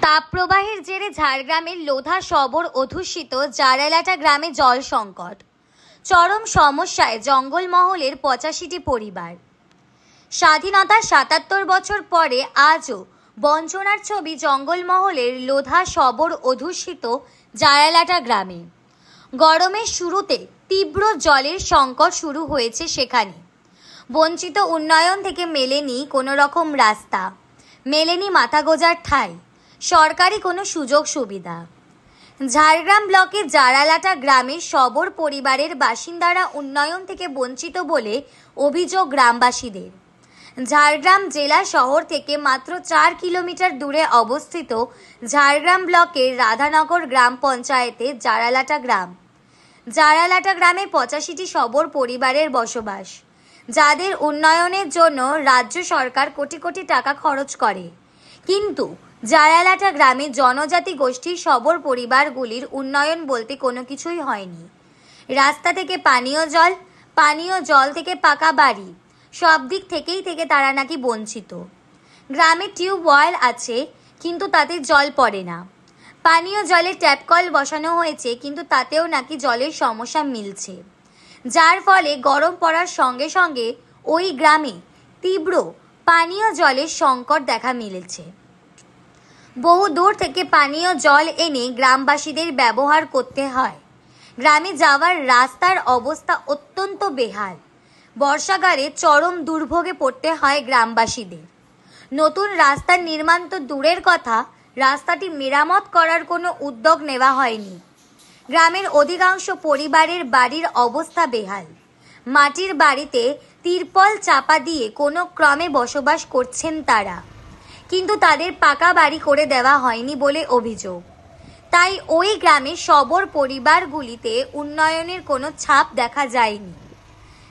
তাপপ্রবাহের জেরে ঝাড়গ্রামের লোধা সবর অধ্যুষিত জারালাটা গ্রামে জল সংকট। চরম সমস্যায় জঙ্গলমহলের ৮৫টি পরিবার। স্বাধীনতার ৭৭ বছর পরে আজও বঞ্চনার ছবি জঙ্গলমহলের লোধা সবর অধ্যুষিত জারালাটা গ্রামে। গরমের শুরুতে তীব্র জলের সংকট শুরু হয়েছে সেখানে। বঞ্চিত উন্নয়ন থেকে মেলেনি কোনো রকম রাস্তা, মেলেনি মাথা গোঁজার ঠাঁই, সরকারি কোনো সুযোগ সুবিধা। ঝাড়গ্রাম ব্লকের জারালাটা গ্রামের সবর পরিবারের বাসিন্দারা উন্নয়ন থেকে বঞ্চিত বলে অভিযোগ গ্রামবাসীদের। ঝাড়গ্রাম জেলা শহর থেকে মাত্র ৪ কিলোমিটার দূরে অবস্থিত ঝাড়গ্রাম ব্লকের রাধানগর গ্রাম পঞ্চায়েতের জারালাটা গ্রাম। জারালাটা গ্রামে ৮৫টি সবর পরিবারের বসবাস, যাদের উন্নয়নের জন্য রাজ্য সরকার কোটি কোটি টাকা খরচ করে। কিন্তু জারালাটা গ্রামে জনজাতি গোষ্ঠীর সবর পরিবারগুলির উন্নয়ন বলতে কোনো কিছুই হয়নি। রাস্তা থেকে পানীয় জল থেকে পাকা বাড়ি, সব দিক থেকে তারা নাকি বঞ্চিত। গ্রামে টিউবওয়েল আছে, কিন্তু তাতে জল পড়ে না। পানীয় জলের ট্যাপ কল বসানো হয়েছে, কিন্তু তাতেও নাকি জলের সমস্যা মিলছে, যার ফলে গরম পড়ার সঙ্গে সঙ্গে ওই গ্রামে তীব্র পানীয় জলের সংকট দেখা মিলেছে। বহু দূর থেকে পানীয় জল এনে গ্রামবাসীদের ব্যবহার করতে হয়। গ্রামে যাওয়ার রাস্তার অবস্থা অত্যন্ত বেহাল। বর্ষাকালে চরম দুর্ভোগে পড়তে হয় গ্রামবাসীদের। নতুন রাস্তার নির্মাণ তো দূরের কথা, রাস্তাটি মেরামত করার কোনো উদ্যোগ নেওয়া হয়নি। গ্রামের অধিকাংশ পরিবারের বাড়ির অবস্থা বেহাল। মাটির বাড়িতে তিরপল চাপা দিয়ে কোনো ক্রমে বসবাস করছেন তারা, কিন্তু তাদের পাকা বাড়ি করে দেওয়া হয়নি বলে অভিযোগ। তাই ওই গ্রামে সবর পরিবারগুলিতে উন্নয়নের কোনো ছাপ দেখা যায়নি।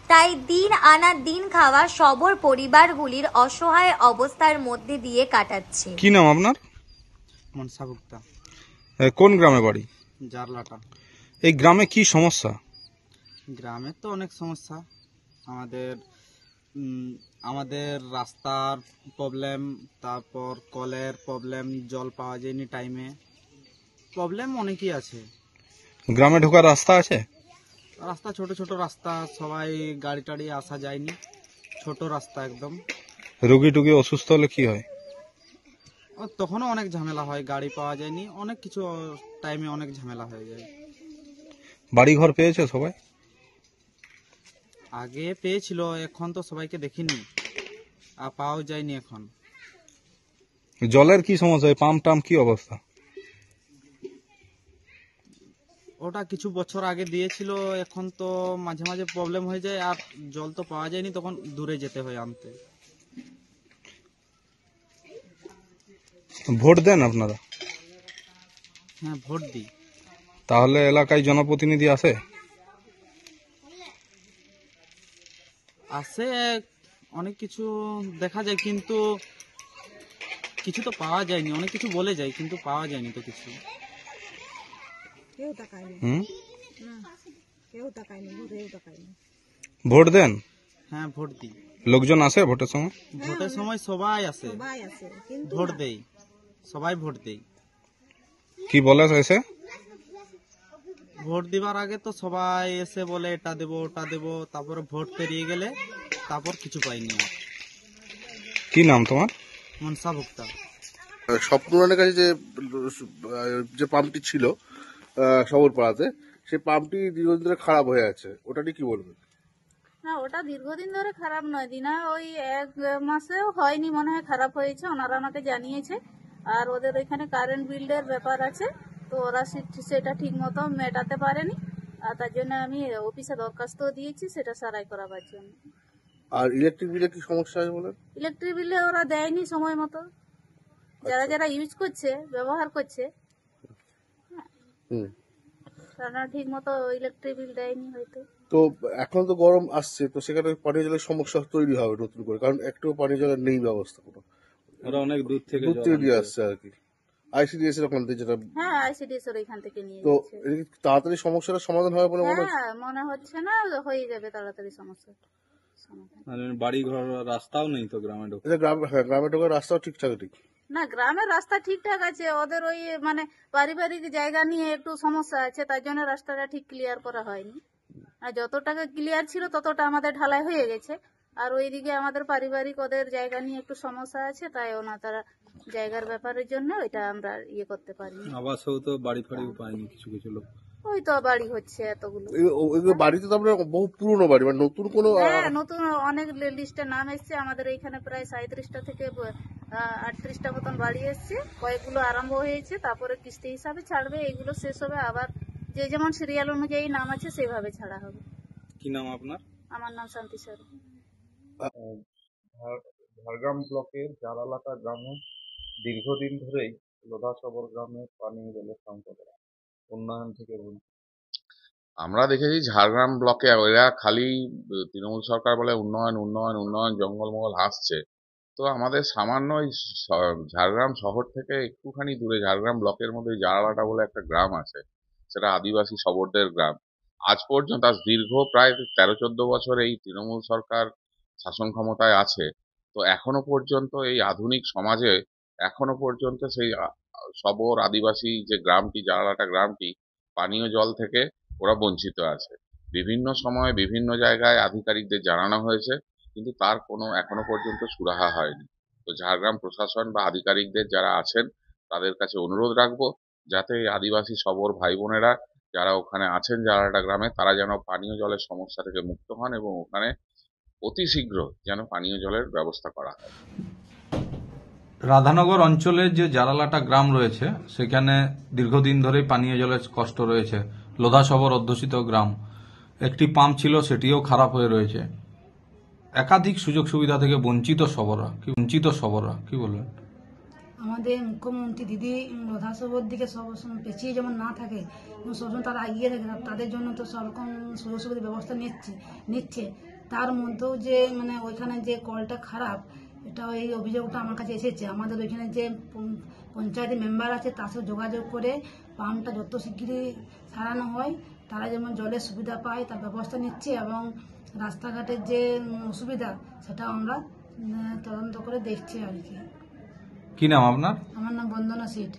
তাই দিন আনা দিন খাওয়া সবর পরিবারগুলির অসহায় অবস্থার মধ্যে দিয়ে কাটাচ্ছে। কি নাম আপনার? মনসা গুপ্তা। কোন গ্রামে বাড়ি? জারলাটা। এই গ্রামে কি সমস্যা? গ্রামে তো অনেক সমস্যা। আমাদের রাস্তার প্রবলেম, তারপর কলের প্রবলেম, জল পাওয়া যায়নি টাইমে, প্রবলেম অনেকই আছে। গ্রামে ঢোকার রাস্তা আছে? রাস্তা ছোট ছোট রাস্তা, সবাই গাড়ি টাড়ি আসা যায়নি, ছোট রাস্তা একদম। রোগী টুগী অসুস্থ হলে কি হয়? তখনও অনেক ঝামেলা হয়, গাড়ি পাওয়া যায়নি, অনেক কিছু টাইমে অনেক ঝামেলা হয়ে যায়। বাড়ি ঘর পেয়েছে সবাই? আগে পেয়েছিল, এখন তো সবাইকে দেখিনি আর পাওয়া যায়নি এখন। জলের কি সমস্যা? পাম্প টাম্প কি অবস্থা? ওটা কিছু বছর আগে দিয়েছিল, এখন তো মাঝে মাঝে প্রবলেম হয়ে যায়, আর জল তো পাওয়া যায়নি, তখন দূরে যেতে হয় আনতে। ভোট দেন আপনারা? হ্যাঁ, ভোট দিই। তাহলে এলাকায় জনপ্রতিনিধি আসে? আসে, অনেক কিছু দেখা যায়, কিন্তু কিছু তো পাওয়া যায়নি। অনেক কিছু বলে যায়, কিন্তু পাওয়া যায়নি তো কিছু। ভোট দেন? হ্যাঁ, ভোট দিই। লোকজন আসে ভোটের সময়? ভোটের সময় সবাই আসে, ভোট দেই, সবাই ভোট দেই। কি বলে এসে? ভোট দিবার আগে তো সবাই এসে বলে এটা দেবো ওটা দেবো, তারপরে ভোট পেরিয়ে গেলে তারপর কিছু পাইনি। কি নাম তোমার? মনসা গুপ্তা। স্বপ্নরানের কাছে যে পাম্পটি ছিল সবর পাড়াতে, সেই পাম্পটি দীর্ঘদিন ধরে খারাপ হয়ে আছে, ওটা নিয়ে কি বলবেন? না, ওটা দীর্ঘদিন ধরে খারাপ নয় দিনা, ওই 1 মাসেও হয়নি মনে হয় খারাপ হয়েছে। ওনারা আমাকে জানিয়েছে। আর ওদের ওইখানে কারেন্ট বিলের ব্যাপার আছে, তো ওরা সেটা ঠিক মতো মেটাতে পারেনি, আর তার জন্য আমি অফিসে দরখাস্ত দিয়েছি সেটা সারাই করাবার জন্য। আর ইলেকট্রিক বিলে কি সমস্যা আছে বলেন? ইলেকট্রিক বিলে ওরা দেয়নি সময় মতো, যারা যারা ইউজ করছে, ব্যবহার করছে, তারা ঠিক মতো ইলেকট্রিক বিল দেয়নি হয়তো। তো এখন তো গরম আসছে, তো সেখানে পানীয় জলের সমস্যা তৈরি হবে নতুন করে, কারণ একটু পানীয় জলের নেই ব্যবস্থা কোনো। ওরা অনেক দূর থেকে নিয়ে আসছে আর কি, আইসিডিএস এর ওখান থেকে যেটা। হ্যাঁ, আইসিডিএস এর এখান থেকে নিয়ে তো যাচ্ছে। তাড়াতাড়ি সমস্যাটার সমাধান হবে বলে মনে হচ্ছে? হ্যাঁ, মনে হচ্ছে না হয়ে যাবে তাড়াতাড়ি সমস্যা সমাধান। বাড়ি ঘর রাস্তাও নেই তো গ্রামে ঢোকা? গ্রামে ঢোকার রাস্তাও ঠিকঠাক ঠিক। না, গ্রামের রাস্তা ঠিকঠাক আছে, ওদের ওই মানে পারিবারিক জায়গা নিয়ে একটু সমস্যা আছে, তার জন্য রাস্তাটা ঠিক ক্লিয়ার করা হয়নি। আর যত টাকা ক্লিয়ার ছিল ততটা আমাদের ঢালাই হয়ে গেছে। আর ওইদিকে আমাদের পারিবারিক ওদের জায়গা নিয়ে একটু সমস্যা আছে, তাই তারা জায়গার ব্যাপারের জন্য ওইটা আমরা করতে পারি। আবাসেও তো বাড়ি ফাড়িও পায়নি কিছু কিছু লোক। ওই তো বাড়ি হচ্ছে এতগুলো। এগুলো বাড়িতে তো আপনার বহু পুরনো বাড়ি, মানে নতুন কোনো হ্যাঁ, নতুন অনেক লিস্টে নাম এসছে। আমাদের এইখানে প্রায় 37টা থেকে 38টা মতন বাড়ি এসছে। কয়েকগুলো আরম্ভ হয়েছে, তারপরে কিস্তি হিসাবে ছাড়বে, এইগুলো শেষ হবে, আবার যে যেমন সিরিয়াল অনুযায়ী নাম আছে সেইভাবে ছাড়া হবে। কি নাম আপনার? আমার নাম শান্তি স্যার। ঝাড়গ্রাম ব্লকের জারালাটা গ্রামে দীর্ঘদিন ধরেই লোধাসবর গ্রামে পানীয় জলের সংকট, উন্নয়ন থেকে বঞ্চিত। আমরা দেখেছি ঝাড়গ্রাম ব্লকে এরা খালি তৃণমূল সরকার বলে উন্নয়ন উন্নয়ন উন্নয়ন, জঙ্গলমহল হাসছে। তো আমাদের সামান্য এই ঝাড়গ্রাম শহর থেকে একটুখানি দূরে ঝাড়গ্রাম ব্লকের মধ্যে জারালাটা বলে একটা গ্রাম আছে, সেটা আদিবাসী শবরদের গ্রাম। আজ পর্যন্ত আজ দীর্ঘ প্রায় 13-14 বছর এই তৃণমূল সরকার শাসন ক্ষমতায় আছে। তো এখনো পর্যন্ত এই আধুনিক সমাজে এখনো পর্যন্ত সেই শবর আদিবাসী যে গ্রামটি, জারালাটা গ্রামটি, পানীয় জল থেকে ওরা বঞ্চিত আছে। বিভিন্ন সময় বিভিন্ন জায়গায় আধিকারিকদের জানানো হয়েছে, কিন্তু তার কোনো এখনো পর্যন্ত সুরাহা হয়নি। তো ঝাড়গ্রাম প্রশাসন বা আধিকারিকদের যারা আছেন তাদের কাছে অনুরোধ রাখবো যাতে এই আদিবাসী শবর ভাই বোনেরা যারা ওখানে আছেন জারালাটা গ্রামে, তারা যেন পানীয় জলের সমস্যা থেকে মুক্ত হন এবং ওখানে অতি শীঘ্র যেন পানীয় জলের ব্যবস্থা করা হয়। রাধানগর অঞ্চলের যে জারালাটা গ্রাম রয়েছে সেখানে দীর্ঘদিন ধরেই পানীয় জলের কষ্ট রয়েছে। লোধাসবর অধ্যুষিত গ্রাম, একটি পাম্প ছিল সেটিও খারাপ হয়ে রয়েছে। একাধিক সুযোগ সুবিধা থেকে বঞ্চিত সবররা কি বলবেন? আমাদের মুখ্যমন্ত্রী দিদি লোধাসবর দিকে সব পেছিয়ে যেমন না থাকে, সবসময় তারা এগিয়ে থাকে, তাদের জন্য তো সরকম সুযোগ সুবিধার ব্যবস্থা নিচ্ছে। তার মধ্যেও যে মানে ওইখানে যে কলটা খারাপ, এটা এই অভিযোগটা আমার কাছে এসেছে। আমাদের ওইখানে যে পঞ্চায়েতের মেম্বার আছে তার সাথে যোগাযোগ করে পাম্পটা যত শিগগিরই সারানো হয়, তারা যেমন জলের সুবিধা পায় তার ব্যবস্থা নিচ্ছে, এবং রাস্তাঘাটের যে অসুবিধা সেটা আমরা তদন্ত করে দেখছি আর কি। কি নাম আপনার? আমার নাম বন্দনা সিট।